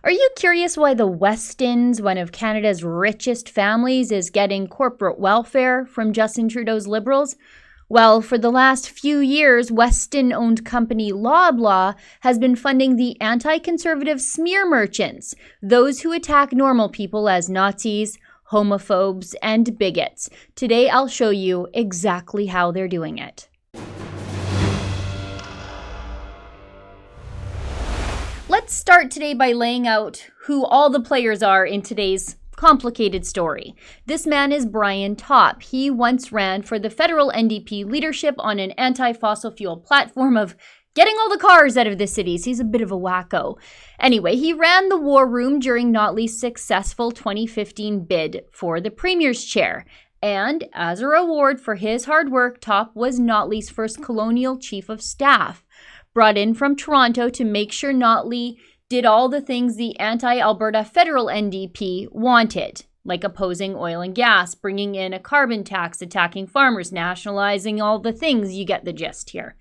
Are you curious why the Westins, one of Canada's richest families, is getting corporate welfare from Justin Trudeau's Liberals? Well, for the last few years, Westin-owned company Loblaw has been funding the anti-conservative smear merchants, those who attack normal people as Nazis, homophobes, and bigots. Today, I'll show you exactly how they're doing it. Let's start today by laying out who all the players are in today's complicated story. This man is Brian Topp. He once ran for the federal NDP leadership on an anti-fossil fuel platform of getting all the cars out of the cities. He's a bit of a wacko. Anyway, he ran the war room during Notley's successful 2015 bid for the Premier's chair. And as a reward for his hard work, Topp was Notley's first colonial chief of staff, brought in from Toronto to make sure Notley did all the things the anti-Alberta federal NDP wanted, like opposing oil and gas, bringing in a carbon tax, attacking farmers, nationalizing all the things. You get the gist here.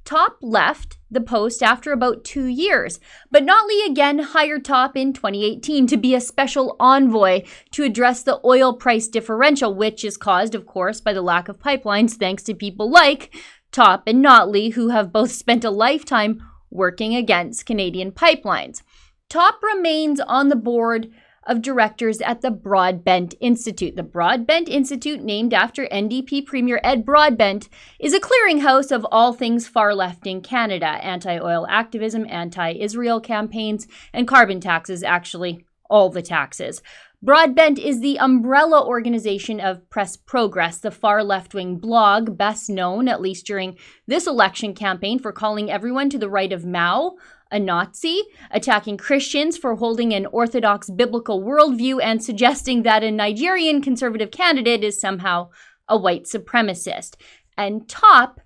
Topp left the post after about 2 years, but Notley again hired Topp in 2018 to be a special envoy to address the oil price differential, which is caused, of course, by the lack of pipelines, thanks to people like Topp and Notley, who have both spent a lifetime working against Canadian pipelines. Topp remains on the board of directors at the Broadbent Institute. The Broadbent Institute, named after NDP Premier Ed Broadbent, is a clearinghouse of all things far-left in Canada: anti-oil activism, anti-Israel campaigns, and carbon taxes, actually all the taxes. Broadbent is the umbrella organization of Press Progress, the far left-wing blog best known, at least during this election campaign, for calling everyone to the right of Mao a Nazi, attacking Christians for holding an orthodox biblical worldview, and suggesting that a Nigerian conservative candidate is somehow a white supremacist. And Topp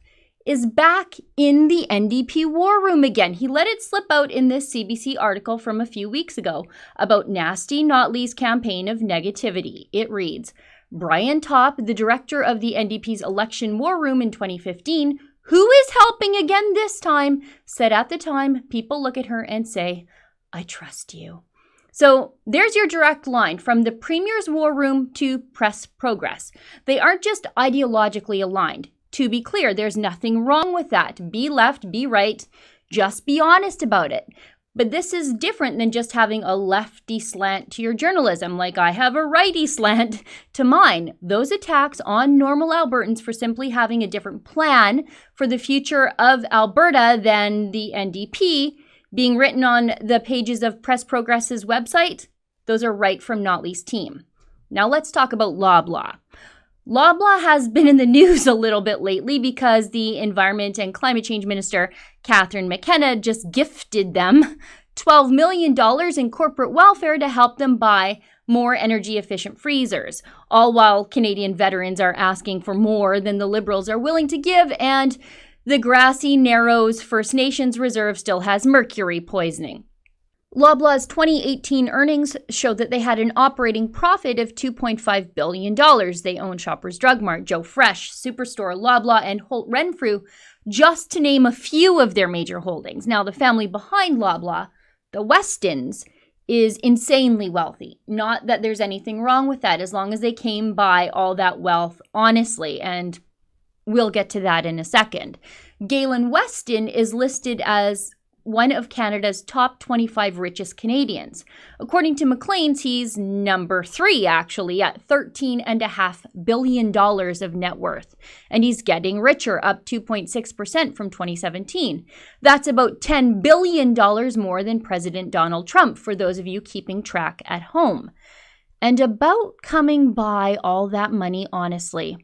is back in the NDP war room again. He let it slip out in this CBC article from a few weeks ago about Nasty Notley's campaign of negativity. It reads, Brian Topp, the director of the NDP's election war room in 2015, who is helping again this time, said at the time, people look at her and say, I trust you. So there's your direct line from the Premier's war room to Press Progress. They aren't just ideologically aligned. To be clear, there's nothing wrong with that. Be left, be right, just be honest about it. But this is different than just having a lefty slant to your journalism, like I have a righty slant to mine. Those attacks on normal Albertans for simply having a different plan for the future of Alberta than the NDP being written on the pages of Press Progress's website, those are right from Notley's team. Now let's talk about Loblaw. Loblaw has been in the news a little bit lately because the Environment and Climate Change Minister, Catherine McKenna, just gifted them $12 million in corporate welfare to help them buy more energy-efficient freezers, all while Canadian veterans are asking for more than the Liberals are willing to give, and the grassy Narrows First Nations Reserve still has mercury poisoning. Loblaw's 2018 earnings showed that they had an operating profit of $2.5 billion. They own Shoppers Drug Mart, Joe Fresh, Superstore, Loblaw, and Holt Renfrew, just to name a few of their major holdings. Now, the family behind Loblaw, the Westins, is insanely wealthy. Not that there's anything wrong with that, as long as they came by all that wealth honestly, and we'll get to that in a second. Galen Weston is listed as one of Canada's top 25 richest Canadians. According to Maclean's, he's number 3, actually, at $13.5 billion of net worth. And he's getting richer, up 2.6% from 2017. That's about $10 billion more than President Donald Trump, for those of you keeping track at home. And about coming by all that money honestly,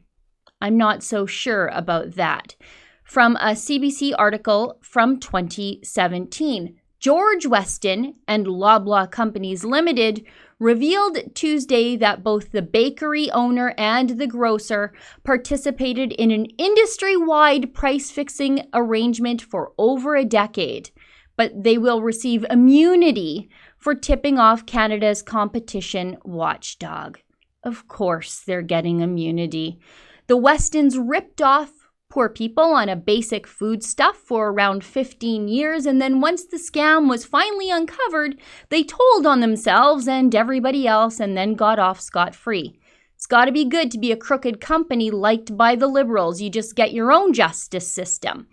I'm not so sure about that. From a CBC article from 2017, George Weston and Loblaw Companies Limited revealed Tuesday that both the bakery owner and the grocer participated in an industry-wide price-fixing arrangement for over a decade, but they will receive immunity for tipping off Canada's competition watchdog. Of course, they're getting immunity. The Westons ripped off poor people on a basic foodstuff for around 15 years, and then once the scam was finally uncovered, they told on themselves and everybody else and then got off scot-free. It's got to be good to be a crooked company liked by the Liberals. You just get your own justice system.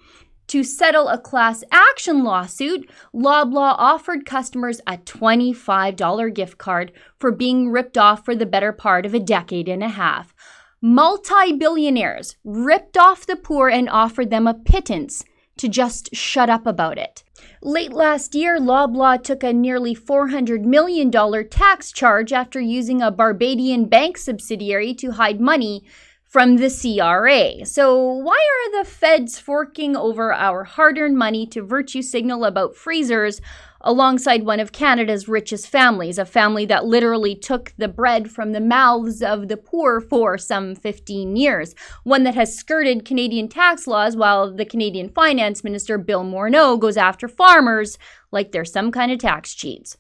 To settle a class action lawsuit, Loblaw offered customers a $25 gift card for being ripped off for the better part of a decade and a half. Multi-billionaires ripped off the poor and offered them a pittance to just shut up about it. Late last year, Loblaw took a nearly $400 million tax charge after using a Barbadian bank subsidiary to hide money from the CRA. So why are the feds forking over our hard-earned money to virtue signal about freezers alongside one of Canada's richest families, a family that literally took the bread from the mouths of the poor for some 15 years, one that has skirted Canadian tax laws while the Canadian Finance Minister Bill Morneau goes after farmers like they're some kind of tax cheats.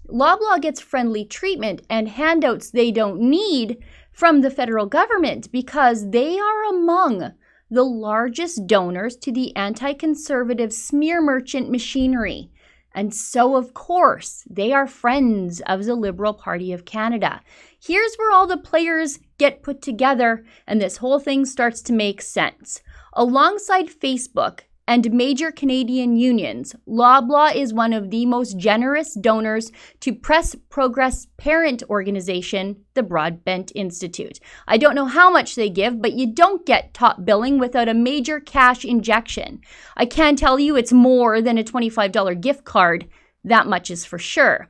Loblaw gets friendly treatment and handouts they don't need from the federal government because they are among the largest donors to the anti-conservative smear merchant machinery. And so, of course, they are friends of the Liberal Party of Canada. Here's where all the players get put together and this whole thing starts to make sense. Alongside Facebook and major Canadian unions, Loblaw is one of the most generous donors to Press Progress parent organization, the Broadbent Institute. I don't know how much they give, but you don't get top billing without a major cash injection. I can tell you it's more than a $25 gift card. That much is for sure.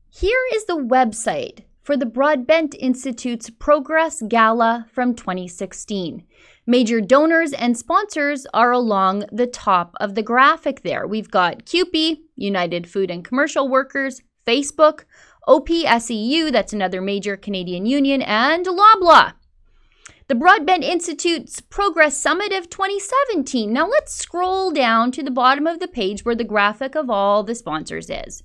Here is the website for the Broadbent Institute's Progress Gala from 2016. Major donors and sponsors are along the top of the graphic there. We've got CUPE, United Food and Commercial Workers, Facebook, OPSEU, that's another major Canadian union, and Loblaw. The Broadbent Institute's Progress Summit of 2017. Now let's scroll down to the bottom of the page where the graphic of all the sponsors is.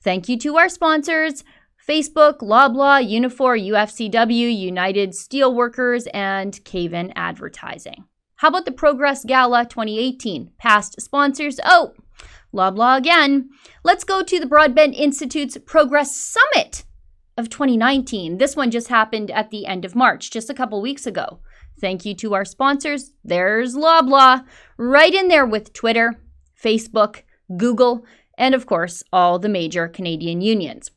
Thank you to our sponsors, Facebook, Loblaw, Unifor, UFCW, United Steelworkers, and Caven Advertising. How about the Progress Gala 2018? Past sponsors, Loblaw again. Let's go to the Broadbent Institute's Progress Summit of 2019. This one just happened at the end of March, just a couple weeks ago. Thank you to our sponsors. There's Loblaw, right in there with Twitter, Facebook, Google, and of course, all the major Canadian unions.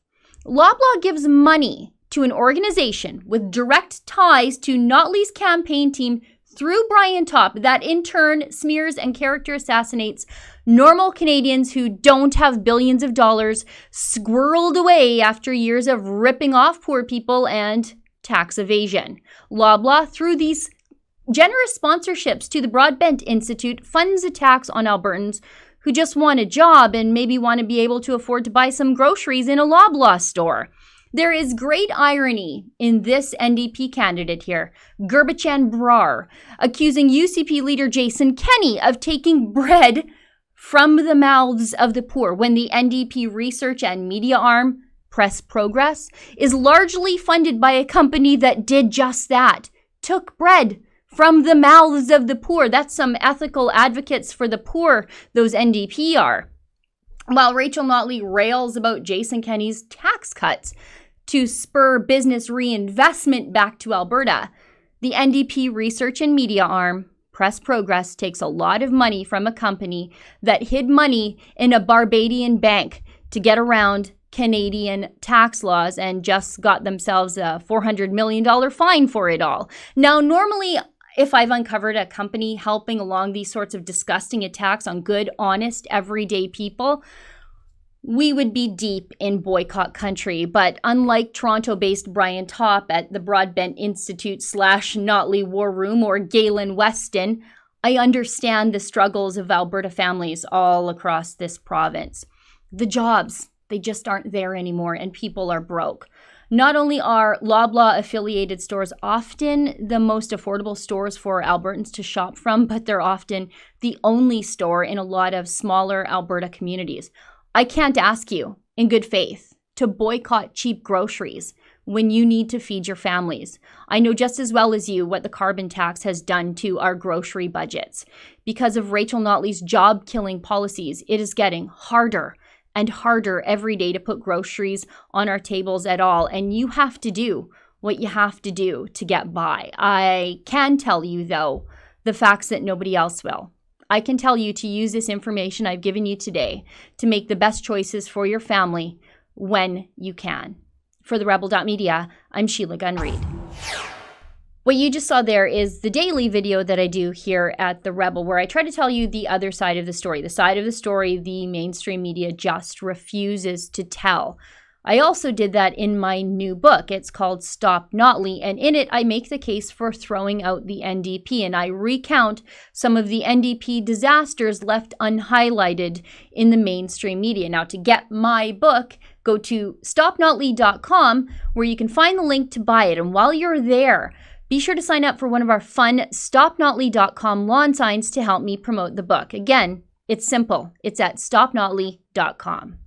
Loblaw gives money to an organization with direct ties to Notley's campaign team through Brian Topp that in turn smears and character assassinates normal Canadians who don't have billions of dollars squirreled away after years of ripping off poor people and tax evasion. Loblaw, through these generous sponsorships to the Broadbent Institute, funds attacks on Albertans who just want a job and maybe want to be able to afford to buy some groceries in a Loblaw store. There is great irony in this NDP candidate here, Gurbachan Brar, accusing UCP leader Jason Kenney of taking bread from the mouths of the poor when the NDP research and media arm, Press Progress, is largely funded by a company that did just that, took bread from the mouths of the poor. That's some ethical advocates for the poor, those NDP are. While Rachel Notley rails about Jason Kenney's tax cuts to spur business reinvestment back to Alberta, the NDP research and media arm, Press Progress, takes a lot of money from a company that hid money in a Barbadian bank to get around Canadian tax laws and just got themselves a $400 million fine for it all. Now, normally, if I've uncovered a company helping along these sorts of disgusting attacks on good, honest, everyday people, we would be deep in boycott country. But unlike Toronto-based Brian Topp at the Broadbent Institute / Notley War Room or Galen Weston, I understand the struggles of Alberta families all across this province. The jobs, they just aren't there anymore and people are broke. Not only are Loblaw-affiliated stores often the most affordable stores for Albertans to shop from, but they're often the only store in a lot of smaller Alberta communities. I can't ask you, in good faith, to boycott cheap groceries when you need to feed your families. I know just as well as you what the carbon tax has done to our grocery budgets. Because of Rachel Notley's job-killing policies, it is getting harder and harder every day to put groceries on our tables at all. And you have to do what you have to do to get by. I can tell you, though, the facts that nobody else will. I can tell you to use this information I've given you today to make the best choices for your family when you can. For the Rebel.media, I'm Sheila Gunn Reid. What you just saw there is the daily video that I do here at The Rebel, where I try to tell you the other side of the story, the side of the story the mainstream media just refuses to tell. I also did that in my new book. It's called Stop Notley, and in it I make the case for throwing out the NDP, and I recount some of the NDP disasters left unhighlighted in the mainstream media. Now, to get my book, go to stopnotley.com, where you can find the link to buy it, and while you're there, be sure to sign up for one of our fun stopnotley.com lawn signs to help me promote the book. Again, it's simple. It's at stopnotley.com.